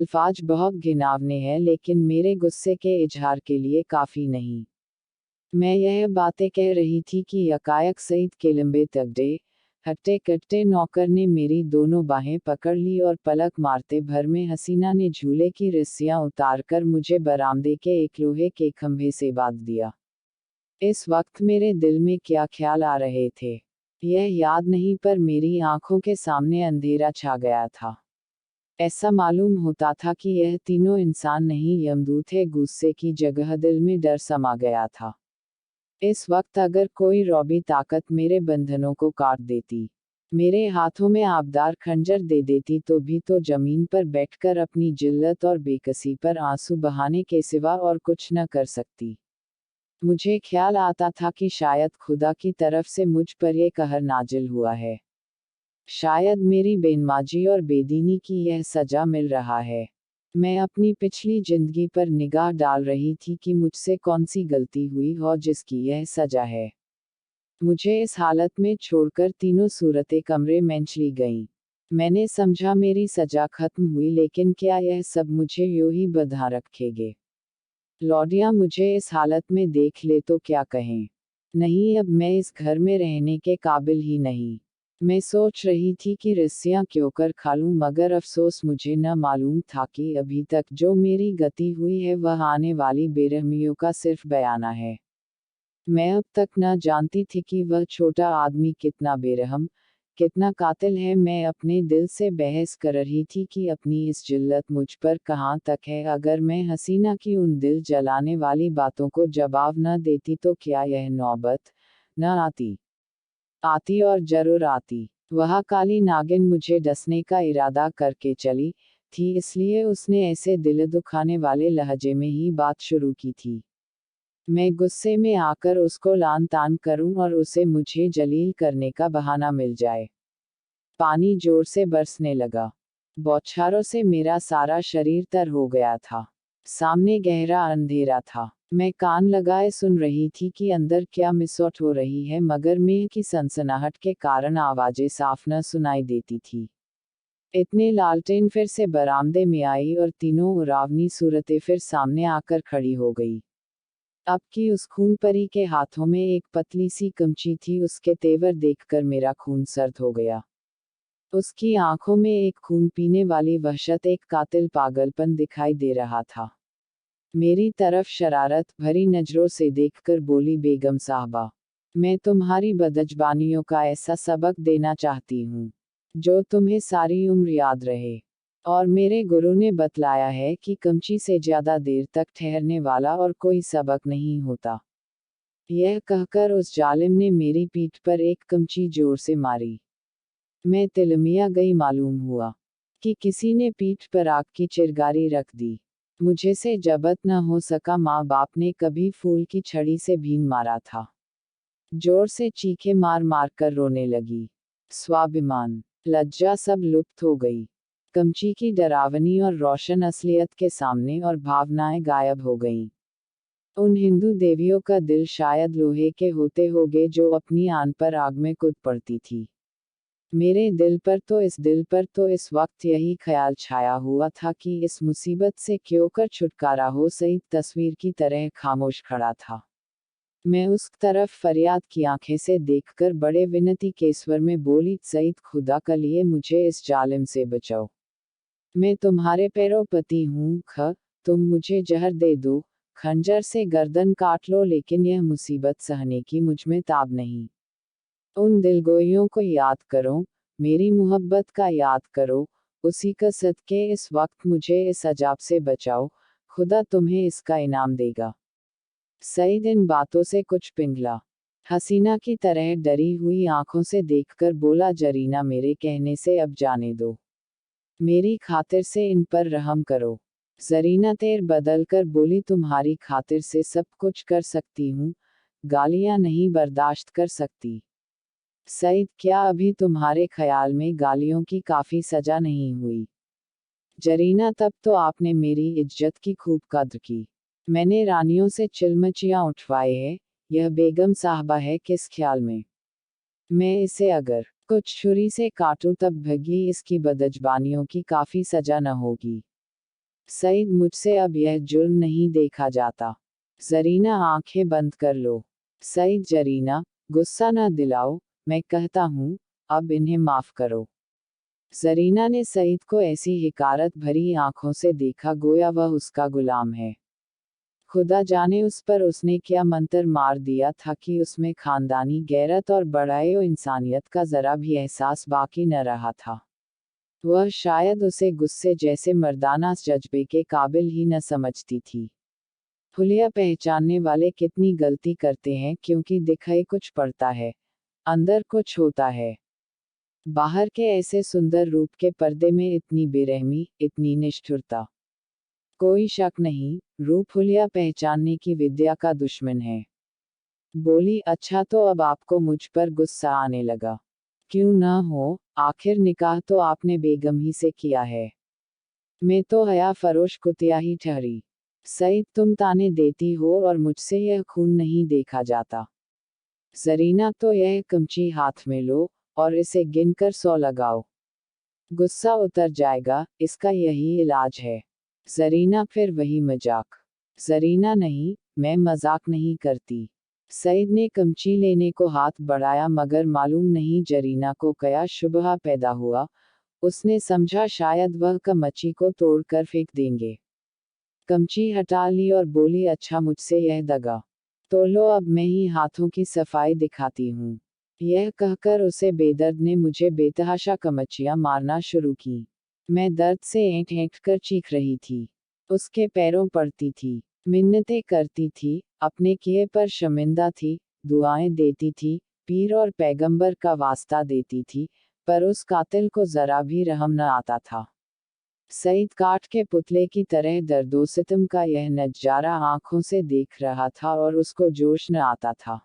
अल्फाज बहुत घिनौने हैं लेकिन मेरे गुस्से के इजहार के लिए काफ़ी नहीं। मैं यह बातें कह रही थी कि यकायक सईद के लंबे तगड़े हट्टे कट्टे नौकर ने मेरी दोनों बाहें पकड़ ली और पलक मारते भर में हसीना ने झूले की रस्सियां उतारकर मुझे बरामदे के एक लोहे के खंभे से बांध दिया। इस वक्त मेरे दिल में क्या ख्याल आ रहे थे यह याद नहीं, पर मेरी आंखों के सामने अंधेरा छा गया था। ऐसा मालूम होता था कि यह तीनों इंसान नहीं यमदूत है। गुस्से की जगह दिल में डर समा गया था। इस वक्त अगर कोई रौबी ताकत मेरे बंधनों को काट देती, मेरे हाथों में आबदार खंजर दे देती, तो भी तो जमीन पर बैठकर अपनी जिल्लत और बेकसी पर आंसू बहाने के सिवा और कुछ न कर सकती। मुझे ख्याल आता था कि शायद खुदा की तरफ से मुझ पर यह कहर नाजिल हुआ है। शायद मेरी बेनमाजी और बेदीनी की यह सजा मिल रहा है। मैं अपनी पिछली जिंदगी पर निगाह डाल रही थी कि मुझसे कौन सी गलती हुई और जिसकी यह सजा है। मुझे इस हालत में छोड़कर तीनों सूरतें कमरे में चली गईं। मैंने समझा मेरी सजा खत्म हुई, लेकिन क्या यह सब मुझे यूं ही बंधा रखेंगे? लौडिया मुझे इस हालत में देख ले तो क्या कहें? नहीं, अब मैं इस घर में रहने के काबिल ही नहीं। मैं सोच रही थी कि रस्सियां क्यों कर खा लूं, मगर अफसोस मुझे न मालूम था कि अभी तक जो मेरी गति हुई है वह आने वाली बेरहमियों का सिर्फ बयाना है। मैं अब तक न जानती थी कि वह छोटा आदमी कितना बेरहम, कितना कातिल है। मैं अपने दिल से बहस कर रही थी कि अपनी इस जिल्लत मुझ पर कहाँ तक है। अगर मैं हसीना की उन दिल जलाने वाली बातों को जवाब न देती तो क्या यह नौबत न आती? आती और जरूर आती। वह काली नागिन मुझे डसने का इरादा करके चली थी, इसलिए उसने ऐसे दिल दुखाने वाले लहजे में ही बात शुरू की थी। मैं गुस्से में आकर उसको लान तान करूं और उसे मुझे जलील करने का बहाना मिल जाए। पानी जोर से बरसने लगा। बौछारों से मेरा सारा शरीर तर हो गया था। सामने गहरा अंधेरा था। मैं कान लगाए सुन रही थी कि अंदर क्या मिसौट हो रही है, मगर मेघ की सनसनाहट के कारण आवाजें साफ न सुनाई देती थी। इतने लालटेन फिर से बरामदे में आई और तीनों उरावनी सूरतें फिर सामने आकर खड़ी हो गई। अब की उस खून परी के हाथों में एक पतली सी कमची थी। उसके तेवर देखकर मेरा खून सर्द हो गया। उसकी आंखों में एक खून पीने वाली वहशत, एक कातिल पागलपन दिखाई दे रहा था। मेरी तरफ शरारत भरी नजरों से देखकर बोली, बेगम साहबा, मैं तुम्हारी बदजबानियों का ऐसा सबक देना चाहती हूँ जो तुम्हें सारी उम्र याद रहे। और मेरे गुरु ने बतलाया है कि कमची से ज्यादा देर तक ठहरने वाला और कोई सबक नहीं होता। यह कहकर उस जालिम ने मेरी पीठ पर एक कमची जोर से मारी। मैं तिलमिया गई। मालूम हुआ कि किसी ने पीठ पर आग की चिरगारी रख दी। मुझे से जबत न हो सका। माँ बाप ने कभी फूल की छड़ी से भीन मारा था। जोर से चीखे मार मार कर रोने लगी। स्वाभिमान, लज्जा सब लुप्त हो गई। कमची की डरावनी और रोशन असलियत के सामने और भावनाएं गायब हो गईं। उन हिंदू देवियों का दिल शायद लोहे के होते होंगे जो अपनी आन पर आग में कूद पड़ती थी। मेरे दिल पर तो इस वक्त यही ख्याल छाया हुआ था कि इस मुसीबत से क्यों कर छुटकारा हो। सईद तस्वीर की तरह खामोश खड़ा था। मैं उस तरफ फरियाद की आंखें से देखकर बड़े विनती के स्वर में बोली, सईद, खुदा के लिए मुझे इस जालिम से बचाओ। मैं तुम्हारे पैरों पति हूँ। तुम मुझे जहर दे दो, खंजर से गर्दन काट लो, लेकिन यह मुसीबत सहने की मुझ में ताब नहीं। उन दिलगोइयों को याद करो, मेरी मोहब्बत का याद करो। उसी का सदके इस वक्त मुझे इस अजाब से बचाओ। खुदा तुम्हें इसका इनाम देगा। सईद इन बातों से कुछ पिघला। हसीना की तरह डरी हुई आंखों से देखकर बोला, जरीना, मेरे कहने से अब जाने दो। मेरी खातिर से इन पर रहम करो। जरीना तेर बदल कर बोली, तुम्हारी खातिर से सब कुछ कर सकती हूँ, गालियां नहीं बर्दाश्त कर सकती। सईद, क्या अभी तुम्हारे ख्याल में गालियों की काफी सजा नहीं हुई? जरीना, तब तो आपने मेरी इज्जत की खूब कद्र की। मैंने रानियों से चिलमचियां उठवाए है। यह बेगम साहबा है किस ख्याल में? मैं इसे अगर कुछ छुरी से काटूं तब भगी इसकी बदजबानियों की काफी सजा न होगी। सईद, मुझसे अब यह जुल्म नहीं देखा जाता। जरीना, आंखें बंद कर लो। सईद, जरीना, गुस्सा न दिलाओ, मैं कहता हूँ, अब इन्हें माफ करो। जरीना ने सईद को ऐसी हिकारत भरी आंखों से देखा गोया वह उसका गुलाम है। खुदा जाने उस पर उसने क्या मंत्र मार दिया था कि उसमें खानदानी गैरत और बड़ाई और इंसानियत का जरा भी एहसास बाकी न रहा था। वह शायद उसे गुस्से जैसे मर्दाना जज्बे के काबिल ही न समझती थी। हुलिया पहचानने वाले कितनी गलती करते हैं क्योंकि दिखाई कुछ पड़ता है, अंदर कुछ होता है। बाहर के ऐसे सुंदर रूप के पर्दे में इतनी बेरहमी, इतनी निष्ठुरता। कोई शक नहीं, रूप हुलिया पहचानने की विद्या का दुश्मन है। बोली, अच्छा तो अब आपको मुझ पर गुस्सा आने लगा। क्यों ना हो, आखिर निकाह तो आपने बेगम ही से किया है। मैं तो हया फरोश कुतिया ही ठहरी। सईद, तुम ताने देती हो और मुझसे यह खून नहीं देखा जाता। जरीना, तो यह कमची हाथ में लो और इसे गिनकर 100 लगाओ। गुस्सा उतर जाएगा, इसका यही इलाज है। जरीना, फिर वही मजाक। जरीना, नहीं, मैं मजाक नहीं करती। सईद ने कमची लेने को हाथ बढ़ाया मगर मालूम नहीं जरीना को क्या शुबहा पैदा हुआ। उसने समझा शायद वह कमची को तोड़कर फेंक देंगे। कमची हटा ली और बोली, अच्छा मुझसे यह दगा तो लो, अब मैं ही हाथों की सफाई दिखाती हूँ। यह कहकर उसे बेदर्द ने मुझे बेतहाशा कमचियां मारना शुरू की। मैं दर्द से ऐंठ ऐंठ कर चीख रही थी। उसके पैरों पड़ती थी, मिन्नतें करती थी, अपने किए पर शर्मिंदा थी, दुआएं देती थी, पीर और पैगंबर का वास्ता देती थी, पर उस कातिल को जरा भी रहम न आता था। सईद काठ के पुतले की तरह दर्दो सितम का यह नजारा आंखों से देख रहा था और उसको जोश न आता था।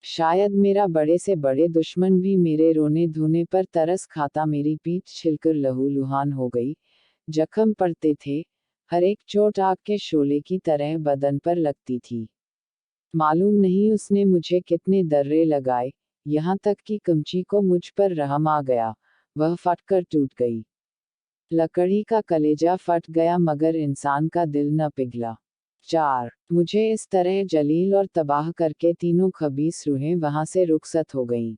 शायद मेरा बड़े से बड़े दुश्मन भी मेरे रोने धोने पर तरस खाता। मेरी पीठ छिलकर लहूलुहान हो गई, जख्म पड़ते थे, हर एक चोट आग के शोले की तरह बदन पर लगती थी। मालूम नहीं उसने मुझे कितने दर्रे लगाए, यहाँ तक कि कमची को मुझ पर रहम आ गया, वह फटकर टूट गई। लकड़ी का कलेजा फट गया मगर इंसान का दिल न पिघला। 4. मुझे इस तरह जलील और तबाह करके तीनों खबीस रूहें वहां से रुखसत हो गईं।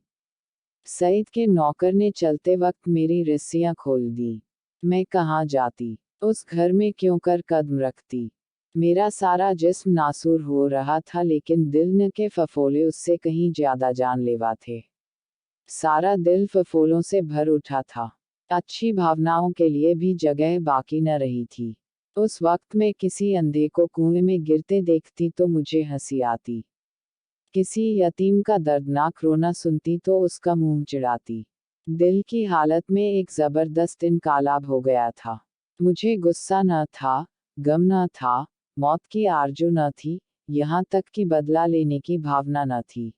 सईद के नौकर ने चलते वक्त मेरी रस्सियां खोल दी। मैं कहाँ जाती, उस घर में क्यों कर कदम रखती। मेरा सारा जिस्म नासूर हो रहा था लेकिन दिल न के फफोले उससे कहीं ज्यादा जानलेवा थे। सारा दिल फफोलों से भर उठा था। अच्छी भावनाओं के लिए भी जगह बाकी न रही थी। उस वक्त मैं किसी अंधे को कुएं में गिरते देखती तो मुझे हंसी आती। किसी यतीम का दर्दनाक रोना सुनती तो उसका मुंह चिढ़ाती। दिल की हालत में एक जबरदस्त इनकालाब हो गया था। मुझे गुस्सा न था, गम न था, मौत की आरजू न थी, यहाँ तक कि बदला लेने की भावना न थी।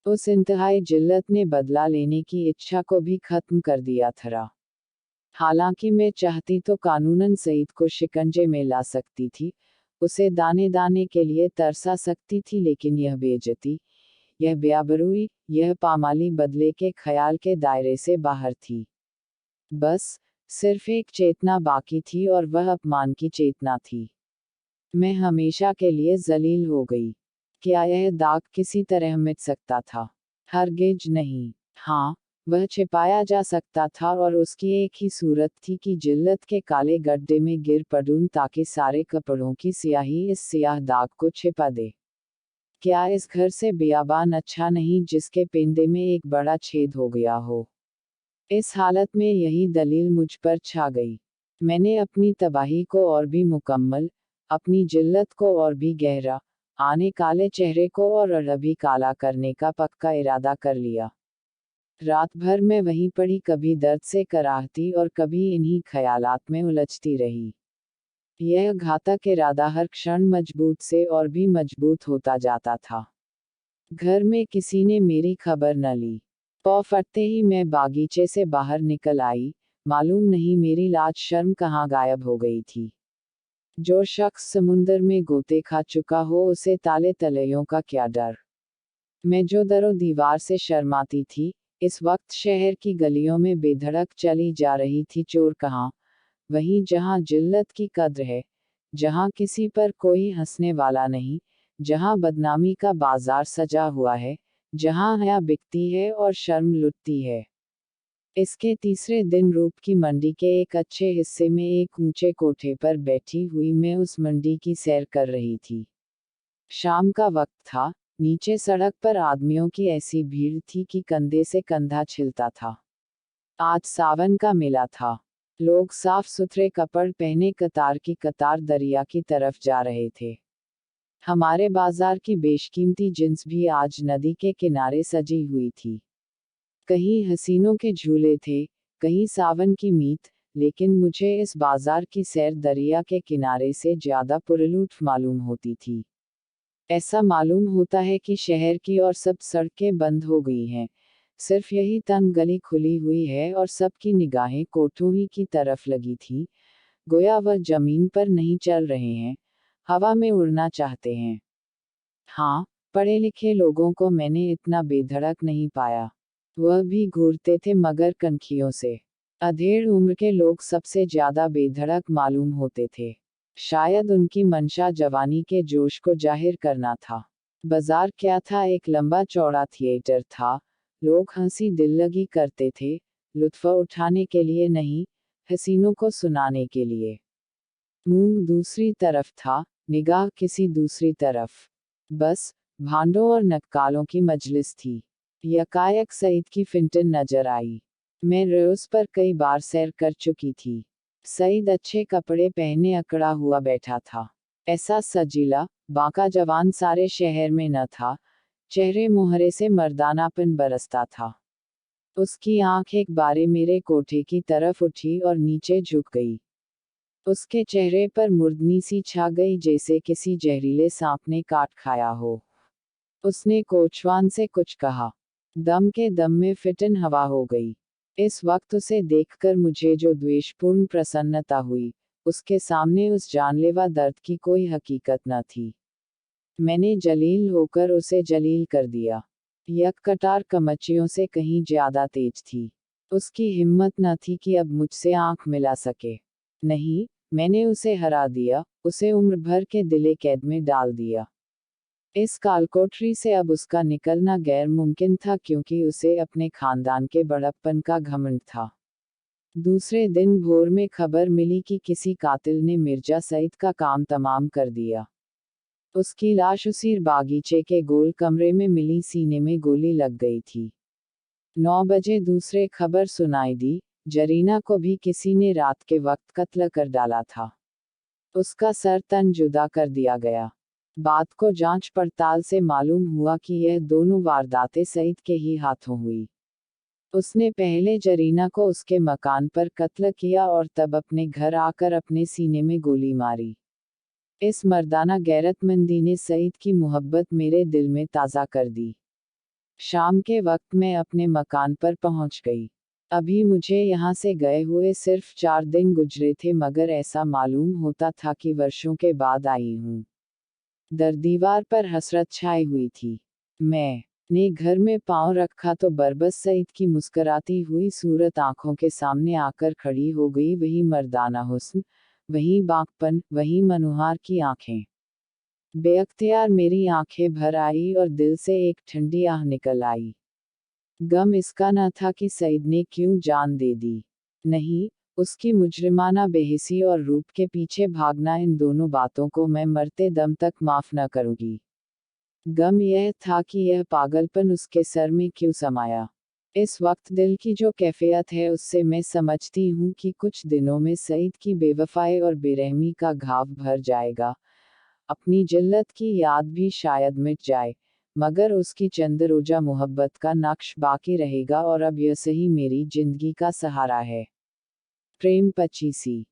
उस इंतहाई जिल्लत ने बदला लेने की इच्छा को भी खत्म कर दिया था। हालांकि मैं चाहती तो कानूनन सईद को शिकंजे में ला सकती थी, उसे दाने दाने के लिए तरसा सकती थी, लेकिन यह बेइज्जती, यह बेआबरूई, यह पामाली बदले के ख्याल के दायरे से बाहर थी। बस, सिर्फ एक चेतना बाकी थी और वह अपमान की चेतना थी। मैं हमेशा के लिए जलील हो गई। क्या यह दाग किसी तरह मिट सकता था? हरगिज नहीं। हाँ, वह छिपाया जा सकता था और उसकी एक ही सूरत थी कि जिल्लत के काले गड्ढे में गिर पड़ूं ताकि सारे कपड़ों की स्याही इस सियाह दाग को छिपा दे। क्या इस घर से बियाबान अच्छा नहीं जिसके पेंदे में एक बड़ा छेद हो गया हो? इस हालत में यही दलील मुझ पर छा गई। मैंने अपनी तबाही को और भी मुकम्मल, अपनी जिल्लत को और भी गहरा, आने काले चेहरे को और अभी काला करने का पक्का इरादा कर लिया। रात भर मैं वहीं पड़ी, कभी दर्द से कराहती और कभी इन्हीं ख्यालात में उलझती रही। यह घातक इरादा हर क्षण मजबूत से और भी मजबूत होता जाता था। घर में किसी ने मेरी खबर न ली। पौ फटते ही मैं बागीचे से बाहर निकल आई, मालूम नहीं मेरी लाज शर्म कहाँ गायब हो गई थी। जो शख्स समुंदर में गोते खा चुका हो उसे ताले तलैयों का क्या डर। मैं जो दरो दीवार से शर्माती थी, इस वक्त शहर की गलियों में बेधड़क चली जा रही थी। चोर कहाँ, वहीं जहाँ जिल्लत की कद्र है, जहाँ किसी पर कोई हंसने वाला नहीं, जहाँ बदनामी का बाजार सजा हुआ है, जहाँ हया बिकती है और शर्म लुटती है। इसके तीसरे दिन रूप की मंडी के एक अच्छे हिस्से में एक ऊंचे कोठे पर बैठी हुई मैं उस मंडी की सैर कर रही थी। शाम का वक्त था, नीचे सड़क पर आदमियों की ऐसी भीड़ थी कि कंधे से कंधा छिलता था। आज सावन का मेला था। लोग साफ सुथरे कपड़ पहने कतार की कतार दरिया की तरफ जा रहे थे। हमारे बाजार की बेशकीमती जिन्स भी आज नदी के किनारे सजी हुई थी। कहीं हसीनों के झूले थे, कहीं सावन की मीत, लेकिन मुझे इस बाजार की सैर दरिया के किनारे से ज्यादा पुरलूट मालूम होती थी। ऐसा मालूम होता है कि शहर की और सब सड़कें बंद हो गई हैं, सिर्फ यही तंग गली खुली हुई है और सबकी निगाहें कोठों ही की तरफ लगी थी, गोया वह जमीन पर नहीं चल रहे हैं, हवा में उड़ना चाहते हैं। हाँ, पढ़े लिखे लोगों को मैंने इतना बेधड़क नहीं पाया। वह भी घूरते थे मगर कनखियों से। अधेड़ उम्र के लोग सबसे ज्यादा बेधड़क मालूम होते थे। शायद उनकी मंशा जवानी के जोश को जाहिर करना था। बाजार क्या था, एक लंबा चौड़ा थिएटर था। लोग हंसी दिल्लगी करते थे, लुत्फ उठाने के लिए नहीं, हसीनों को सुनाने के लिए। मुंह दूसरी तरफ था, निगाह किसी दूसरी तरफ। बस भांडों और नक्कालों की मजलिस थी। यकायक सईद की फिंटन नजर आई। मैं रोज पर कई बार सैर कर चुकी थी। सईद अच्छे कपड़े पहने अकड़ा हुआ बैठा था। ऐसा सजीला बांका जवान सारे शहर में न था। चेहरे मुहरे से मर्दानापन बरसता था। उसकी आंख एक बारे मेरे कोठे की तरफ उठी और नीचे झुक गई। उसके चेहरे पर मुर्दनी सी छा गई, जैसे किसी जहरीले सांप ने काट खाया हो। उसने कोचवान से कुछ कहा। दम के दम में फिटन हवा हो गई। इस वक्त उसे देखकर मुझे जो द्वेषपूर्ण प्रसन्नता हुई, उसके सामने उस जानलेवा दर्द की कोई हकीकत न थी। मैंने जलील होकर उसे जलील कर दिया। यक कटार कमचियों से कहीं ज्यादा तेज थी। उसकी हिम्मत न थी कि अब मुझसे आंख मिला सके। नहीं, मैंने उसे हरा दिया, उसे उम्र भर के दिले कैद में डाल दिया। इस कालकोठरी से अब उसका निकलना गैर मुमकिन था, क्योंकि उसे अपने खानदान के बड़प्पन का घमंड था। दूसरे दिन भोर में खबर मिली कि किसी कातिल ने मिर्जा सईद का काम तमाम कर दिया। उसकी लाश उसी बागीचे के गोल कमरे में मिली, सीने में गोली लग गई थी। 9 बजे दूसरे खबर सुनाई दी, जरीना को भी किसी ने रात के वक्त कत्ल कर डाला था। उसका सर तन जुदा कर दिया गया। बात को जांच पड़ताल से मालूम हुआ कि यह दोनों वारदातें सईद के ही हाथों हुई। उसने पहले जरीना को उसके मकान पर कत्ल किया और तब अपने घर आकर अपने सीने में गोली मारी। इस मर्दाना गैरतमंदी ने सईद की मोहब्बत मेरे दिल में ताज़ा कर दी। शाम के वक्त मैं अपने मकान पर पहुंच गई। अभी मुझे यहाँ से गए हुए सिर्फ 4 दिन गुजरे थे, मगर ऐसा मालूम होता था कि वर्षों के बाद आई हूँ। दरदीवार पर हसरत छाई हुई थी। मैंने घर में पांव रखा तो बरबस सईद की मुस्कराती हुई सूरत आंखों के सामने आकर खड़ी हो गई। वही मर्दाना हुस्न, वही बांकपन, वही मनोहार की आंखें। बेअख्तियार मेरी आंखें भर आई और दिल से एक ठंडी आह निकल आई। गम इसका न था कि सईद ने क्यों जान दे दी। नहीं, उसकी मुजरिमाना बेहिसी और रूप के पीछे भागना, इन दोनों बातों को मैं मरते दम तक माफ न करूंगी। गम यह था कि यह पागलपन उसके सर में क्यों समाया। इस वक्त दिल की जो कैफियत है, उससे मैं समझती हूँ कि कुछ दिनों में सईद की बेवफाई और बेरहमी का घाव भर जाएगा। अपनी जिल्लत की याद भी शायद मिट जाए, मगर उसकी चंदरोजा मोहब्बत का नक्श बाकी रहेगा, और अब यह सही मेरी जिंदगी का सहारा है। प्रेम 25।